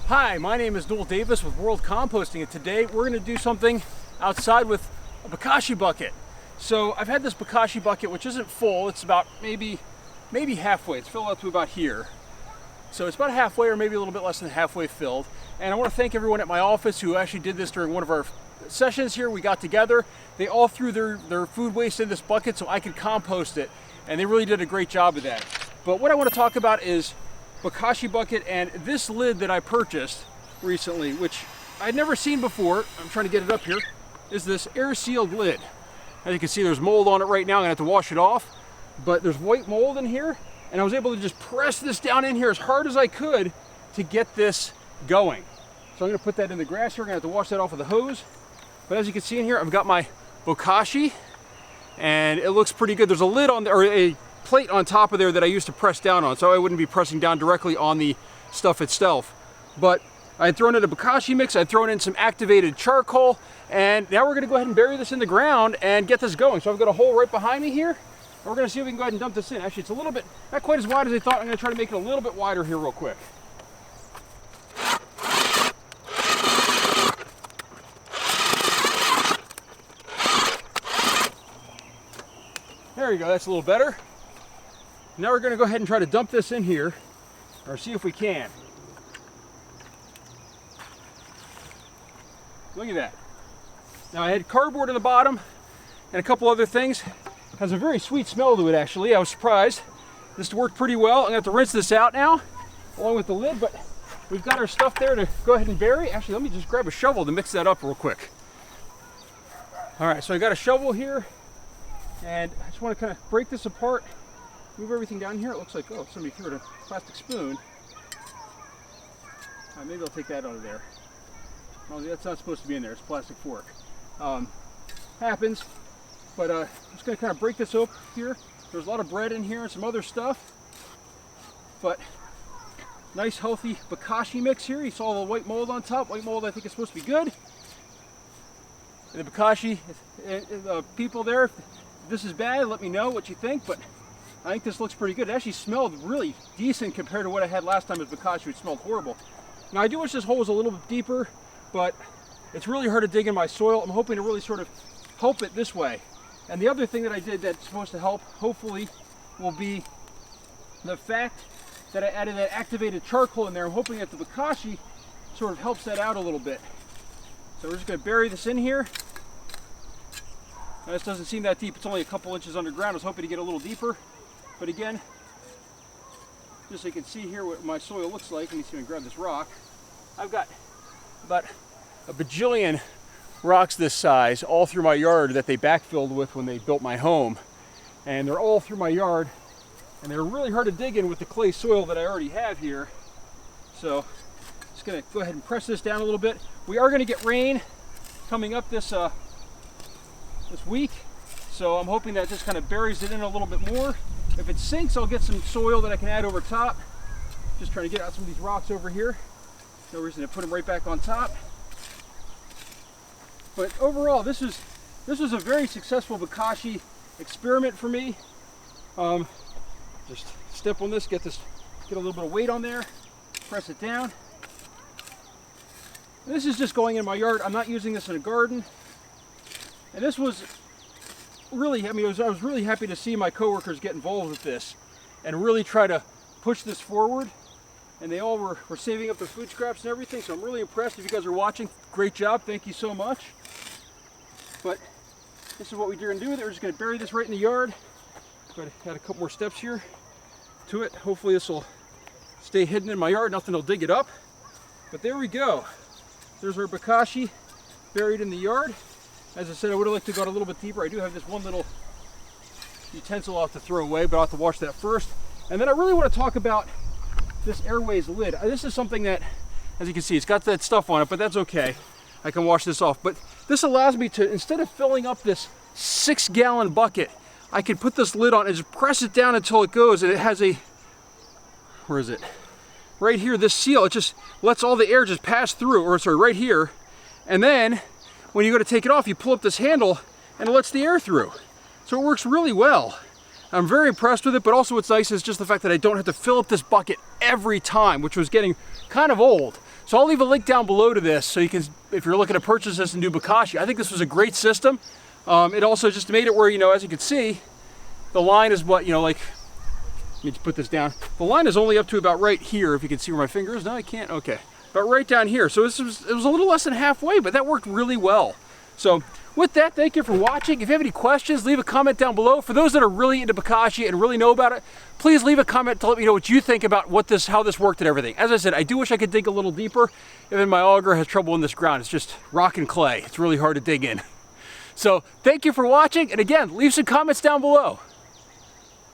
Hi, my name is Noel Davis with World Composting, and today we're going to do something outside with a Bokashi bucket. So I've had this Bokashi bucket, which isn't full. It's about maybe halfway. It's filled up to about here. So it's about halfway, or maybe a little bit less than halfway filled. And I want to thank everyone at my office who actually did this during one of our sessions here. We got together. They all threw their food waste in this bucket so I could compost it, and they really did a great job of that. But what I want to talk about is Bokashi bucket and this lid that I purchased recently, which I'd never seen before. I'm trying to get it up here. Is this air sealed lid. As you can see, there's mold on it right now. I'm gonna have to wash it off, but there's white mold in here, and I was able to just press this down in here as hard as I could to get this going. So I'm gonna put that in the grass here. I'm gonna have to wash that off with a hose. But as you can see in here, I've got my Bokashi, and it looks pretty good. There's a lid on there, or a plate on top of there that I used to press down on, so I wouldn't be pressing down directly on the stuff itself. But I had thrown in a Bokashi mix, I'd thrown in some activated charcoal, and now we're gonna go ahead and bury this in the ground and get this going. So I've got a hole right behind me here, and we're gonna see if we can go ahead and dump this in. Actually, it's a little bit, not quite as wide as I thought. I'm gonna try to make it a little bit wider here real quick. There you go, that's a little better. Now we're going to go ahead and try to dump this in here, or see if we can. Look at that. Now I had cardboard in the bottom and a couple other things. It has a very sweet smell to it, actually. I was surprised. This worked pretty well. I'm going to have to rinse this out now, along with the lid, but we've got our stuff there to go ahead and bury. Actually, let me just grab a shovel to mix that up real quick. All right, so I got a shovel here, and I just want to kind of break this apart. Move everything down here. It looks like, oh, somebody threw a plastic spoon. Maybe I'll take that out of there. Oh, that's not supposed to be in there. It's a plastic fork. Happens. But I'm just going to kind of break this open here. There's a lot of bread in here and some other stuff. But nice, healthy Bokashi mix here. You saw the white mold on top. White mold, I think, is supposed to be good. And the Bokashi people there, if this is bad, let me know what you think. But I think this looks pretty good. It actually smelled really decent compared to what I had last time with Bokashi. It smelled horrible. Now I do wish this hole was a little bit deeper, but it's really hard to dig in my soil. I'm hoping to really sort of help it this way. And the other thing that I did that's supposed to help, hopefully, will be the fact that I added that activated charcoal in there. I'm hoping that the Bokashi sort of helps that out a little bit. So we're just going to bury this in here. Now, this doesn't seem that deep. It's only a couple inches underground. I was hoping to get a little deeper. But again, just so you can see here what my soil looks like, let me see if I can grab this rock. I've got about a bajillion rocks this size all through my yard that they backfilled with when they built my home. And they're all through my yard, and they're really hard to dig in with the clay soil that I already have here. So just gonna go ahead and press this down a little bit. We are gonna get rain coming up this week, so I'm hoping that this kind of buries it in a little bit more. If it sinks, I'll get some soil that I can add over top. Just trying to get out some of these rocks over here. No reason to put them right back on top. But overall, this was a very successful Bokashi experiment for me. Just step on this, get a little bit of weight on there, press it down. This is just going in my yard. I'm not using this in a garden. And this was really, I was really happy to see my coworkers get involved with this and really try to push this forward. And they all were saving up their food scraps and everything. So I'm really impressed. If you guys are watching, great job. Thank you so much. But this is what we're going to do with it. We're just going to bury this right in the yard. Got to add a couple more steps here to it. Hopefully this will stay hidden in my yard. Nothing will dig it up. But there we go. There's our Bokashi buried in the yard. As I said, I would have liked to go a little bit deeper. I do have this one little utensil I'll have to throw away, but I'll have to wash that first. And then I really want to talk about this Airways lid. This is something that, as you can see, it's got that stuff on it, but that's okay. I can wash this off. But this allows me to, instead of filling up this 6-gallon bucket, I can put this lid on and just press it down until it goes, and it has a, where is it? Right here, this seal, it just lets all the air just pass through, or sorry, right here. And then when you go to take it off, you pull up this handle and it lets the air through. So it works really well. I'm very impressed with it, but also what's nice is just the fact that I don't have to fill up this bucket every time, which was getting kind of old. So I'll leave a link down below to this so you can, if you're looking to purchase this and do Bokashi. I think this was a great system. It also just made it where, you know, as you can see, the line is what, you know, like, let me just put this down. The line is only up to about right here, if you can see where my finger is. No, I can't, okay. About right down here. So it was a little less than halfway, but that worked really well. So with that, thank you for watching. If you have any questions, leave a comment down below. For those that are really into Bokashi and really know about it, please leave a comment to let me know what you think about how this worked and everything. As I said, I do wish I could dig a little deeper. Even my auger has trouble in this ground. It's just rock and clay. It's really hard to dig in. So thank you for watching. And again, leave some comments down below.